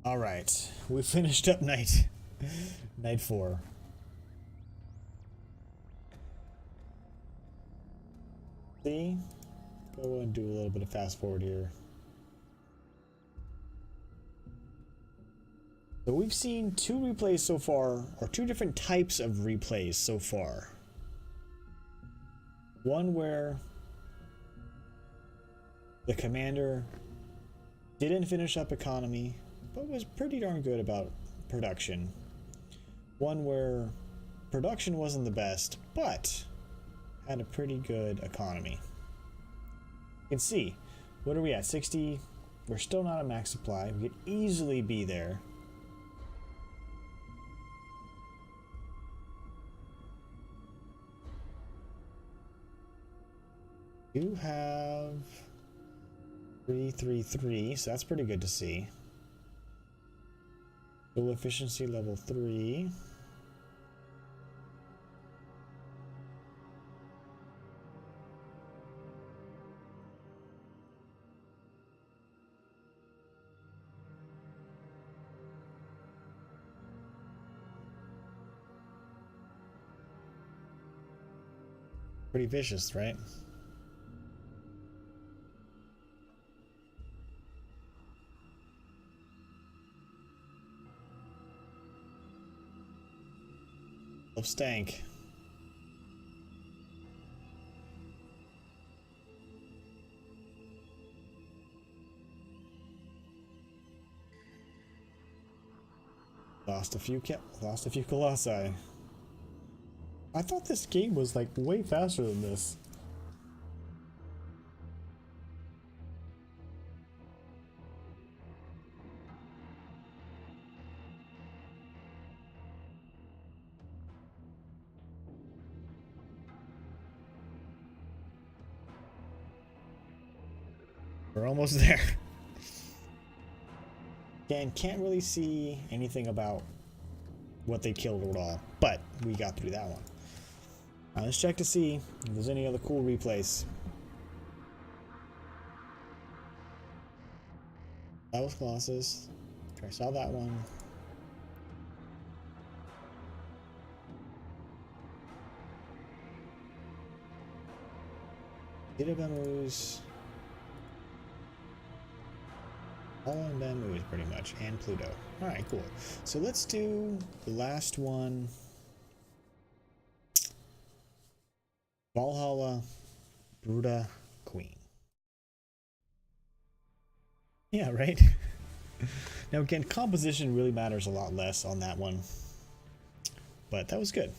All right, we finished up night 4. See, go and do a little bit of fast forward here. So we've seen 2 replays so far, or 2 different types of replays so far. One where the commander didn't finish up economy, but was pretty darn good about production. One where production wasn't the best, but had a pretty good economy. You can see, what are we at? 60. We're still not at max supply. We could easily be there. You have 333, so that's pretty good to see. Fuel efficiency level 3. Pretty vicious, right? Of stank. Lost a few colossi. I thought this game was like way faster than this. We're almost there. Again, can't really see anything about what they killed at all, but we got through that one. Now let's check to see if there's any other cool replays. That was Colossus. Okay, I saw that one. Beta Bamboos. All on Bamboos, pretty much, and Pluto. Alright, cool. So let's do the last one. Valhalla, Bruta, Queen. Yeah, right? Now again, composition really matters a lot less on that one. But that was good.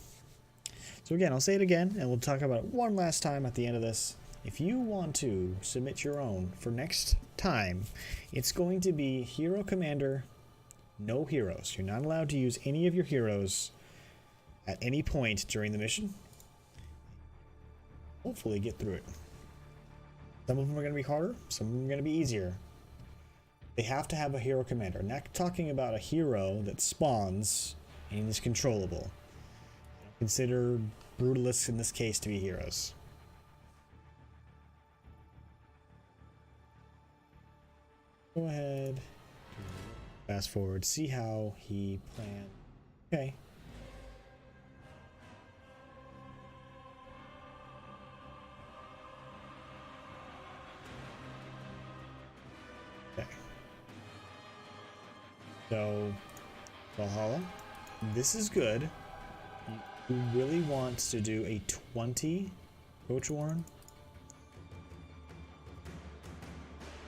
So again, I'll say it again, and we'll talk about it one last time at the end of this. If you want to submit your own for next time, it's going to be Hero Commander, no heroes. You're not allowed to use any of your heroes at any point during the mission. Hopefully get through it. Some of them are going to be harder, some of them are going to be easier. They have to have a Hero Commander. I'm not talking about a hero that spawns and is controllable. Consider Brutalists in this case to be heroes. Go ahead, fast forward, see how he planned. Okay. Okay. So, Valhalla, this is good. You really want to do a 20 Coach Warren.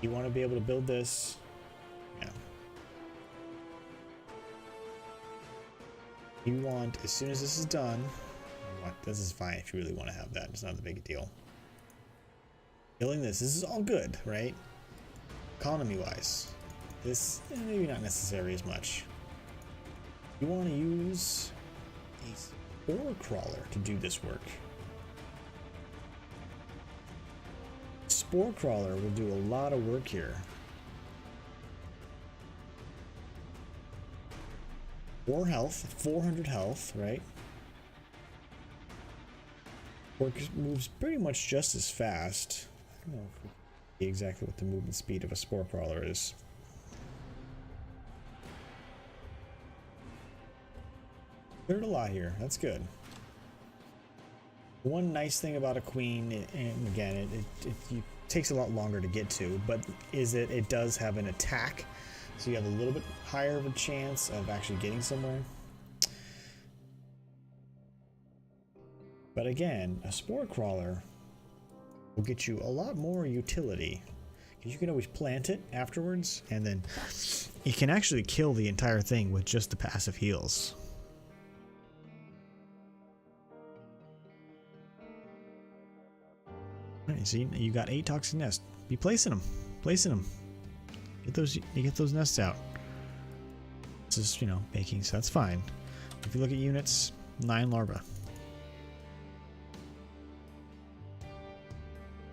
You want to be able to build this. Yeah. You want, as soon as this is done, this is fine if you really want to have that. It's not a big deal. Building this is all good, right? Economy wise, this maybe not necessary as much. You want to use a Spore Crawler to do this work. Spore Crawler will do a lot of work here. 4 health, 400 health, right? Moves pretty much just as fast. I don't know if we can see exactly what the movement speed of a Spore Crawler is. Cleared a lot here. That's good. One nice thing about a queen, and again, it takes a lot longer to get to, but is that it does have an attack, so you have a little bit higher of a chance of actually getting somewhere. But again, a Spore Crawler will get you a lot more utility, because you can always plant it afterwards, and then you can actually kill the entire thing with just the passive heals. Alright, see, you got 8 toxic nests. Be placing them. Placing them. You get those nests out. It's just, you know, baking, so that's fine. If you look at units, 9 larvae.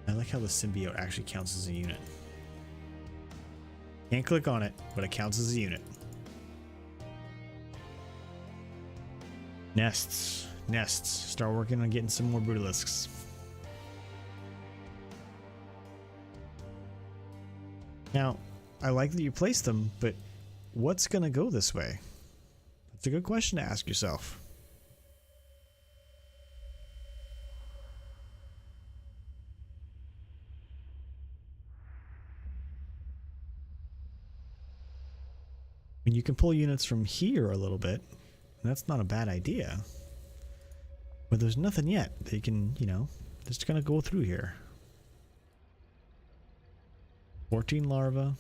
I like how the symbiote actually counts as a unit. Can't click on it, but it counts as a unit. Nests. Nests. Start working on getting some more Brutalisks. Now, I like that you placed them, but what's going to go this way? That's a good question to ask yourself. I mean, you can pull units from here a little bit. And that's not a bad idea. But there's nothing yet. They can, you know, just going to go through here. 14 larvae.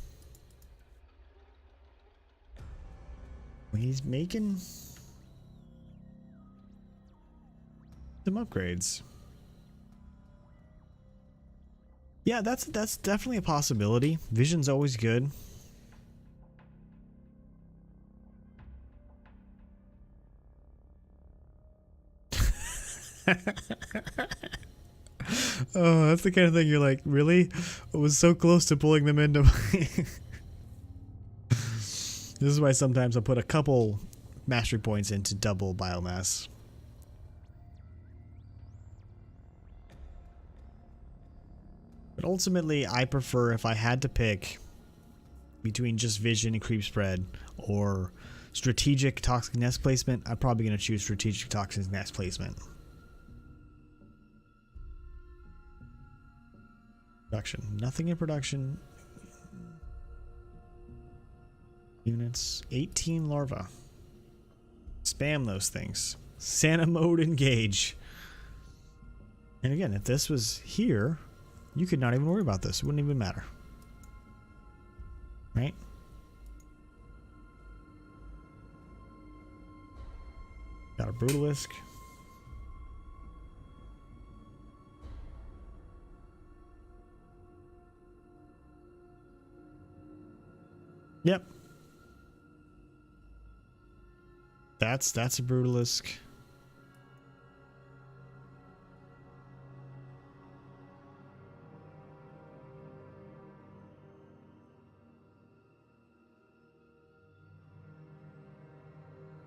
He's making some upgrades. Yeah, that's definitely a possibility. Vision's always good. Oh, that's the kind of thing you're like, really? I was so close to pulling them into my... This is why sometimes I'll put a couple mastery points into double biomass. But ultimately, I prefer, if I had to pick between just vision and creep spread or strategic toxic nest placement, I'm probably going to choose strategic toxic nest placement. Production. Nothing in production. Units. 18 larvae. Spam those things. Santa mode engage. And again, if this was here, you could not even worry about this. It wouldn't even matter. Right? Got a Brutalisk. Yep. That's a Brutalisk.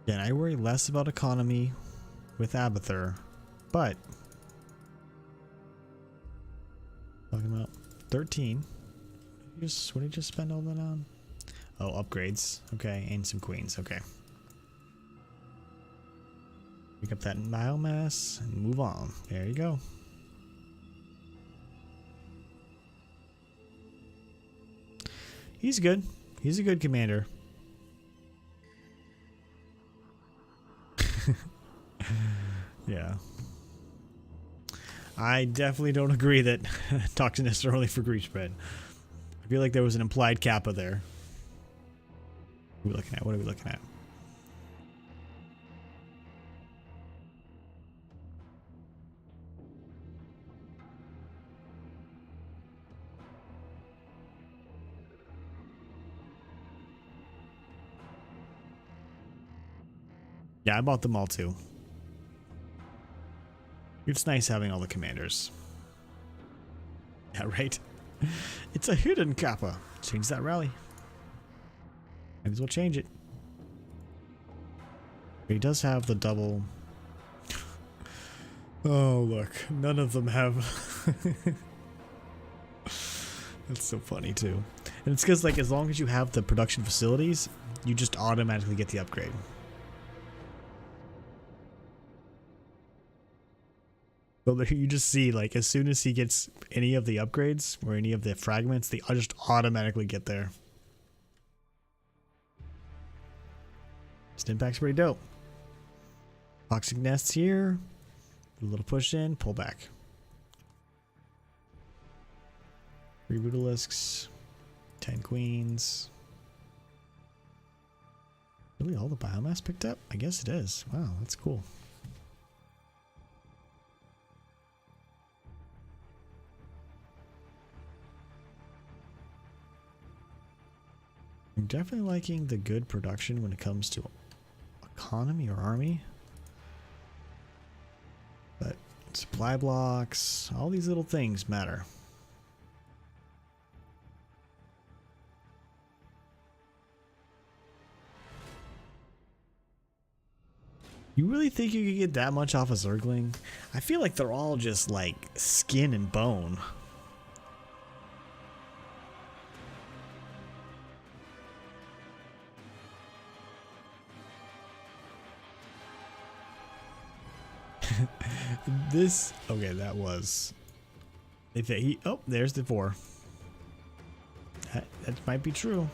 Again, I worry less about economy with Abathur, but talking about 13. What did you just spend all that on? Oh, upgrades. Okay, and some queens. Okay. Pick up that biomass and move on. There you go. He's good. He's a good commander. Yeah. I definitely don't agree that toxinists are only for grease spread. I feel like there was an implied kappa there. What are we looking at? What are we looking at? Yeah, I bought them all too. It's nice having all the commanders. Yeah, right? It's a hidden kappa. Change that rally. Might as well change it. But he does have the double. Oh, look. None of them have. That's so funny, too. And it's because, like, as long as you have the production facilities, you just automatically get the upgrade. So there you just see, like, as soon as he gets any of the upgrades or any of the fragments, they just automatically get there. Stimpak's pretty dope. Toxic nests here. A little push in, pull back. 3 Brutalisks. 10 queens. Really all the biomass picked up? I guess it is. Wow, that's cool. I'm definitely liking the good production when it comes to economy or army. But supply blocks, all these little things matter. You really think you could get that much off a Zergling? I feel like they're all just like skin and bone. This, okay, that was, if he, oh, there's the 4. That might be true.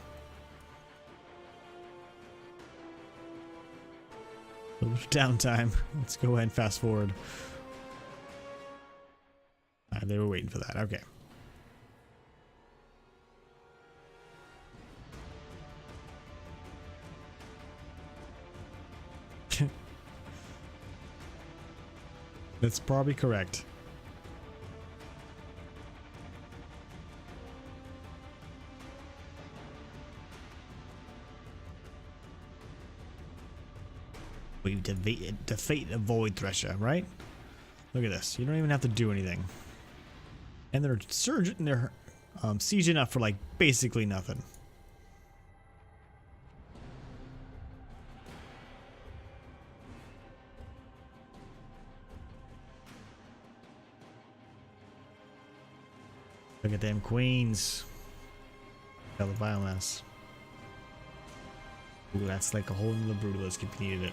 A little bit of downtime. Let's go ahead and fast forward. They were waiting for that. Okay. That's probably correct. We've defeated a Void Thresher, right? Look at this. You don't even have to do anything. And they're surging, they're sieging up for like basically nothing. Look at them queens. Got the biomass. Ooh, that's like a whole new Brutalisk if you needed it.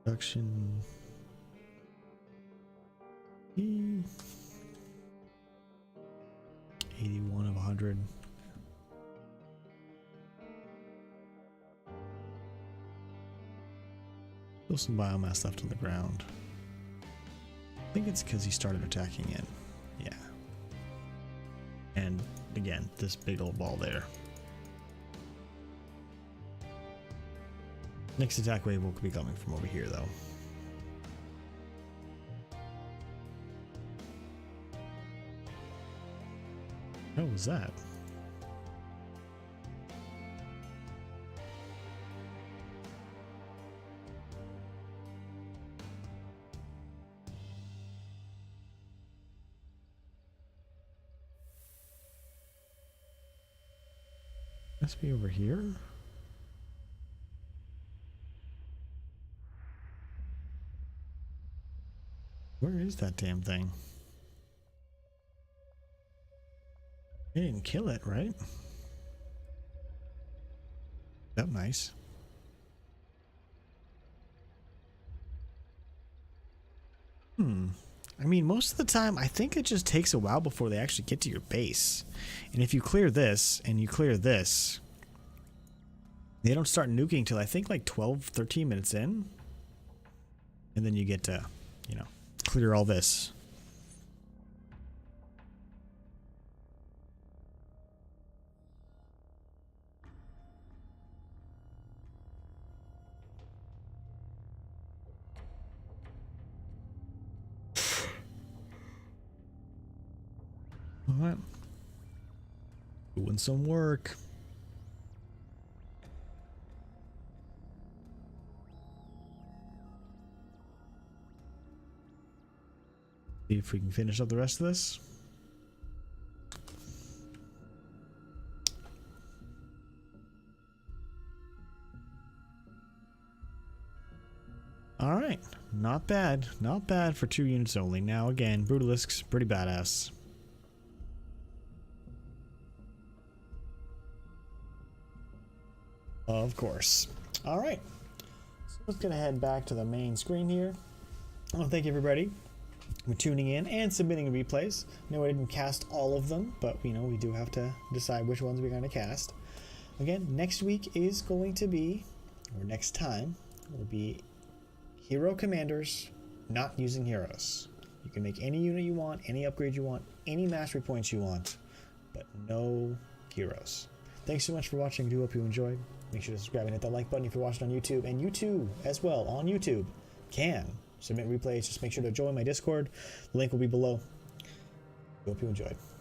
Production. 81 of 100. Still some biomass left on the ground. I think it's because he started attacking in. Yeah. And again, this big old ball there. Next attack wave will be coming from over here, though. What was that? Must be over here. Where is that damn thing? They didn't kill it, right? That nice. I mean, most of the time, I think it just takes a while before they actually get to your base. And if you clear this, and you clear this, they don't start nuking till I think like 12, 13 minutes in. And then you get to, you know, clear all this. Alright. Doing some work. See if we can finish up the rest of this. Alright. Not bad. Not bad for 2 units only. Now again, Brutalisks, pretty badass. Of course. All right. So let's get head back to the main screen here. I want to thank everybody for tuning in and submitting replays. No, I didn't cast all of them, but you know, we do have to decide which ones we're going to cast. Again, next week is going to be, or next time, will be hero commanders not using heroes. You can make any unit you want, any upgrade you want, any mastery points you want, but no heroes. Thanks so much for watching. I do hope you enjoyed. Make sure to subscribe and hit that like button if you're watching on YouTube. And you too, as well, on YouTube, can submit replays. Just make sure to join my Discord. The link will be below. Hope you enjoyed.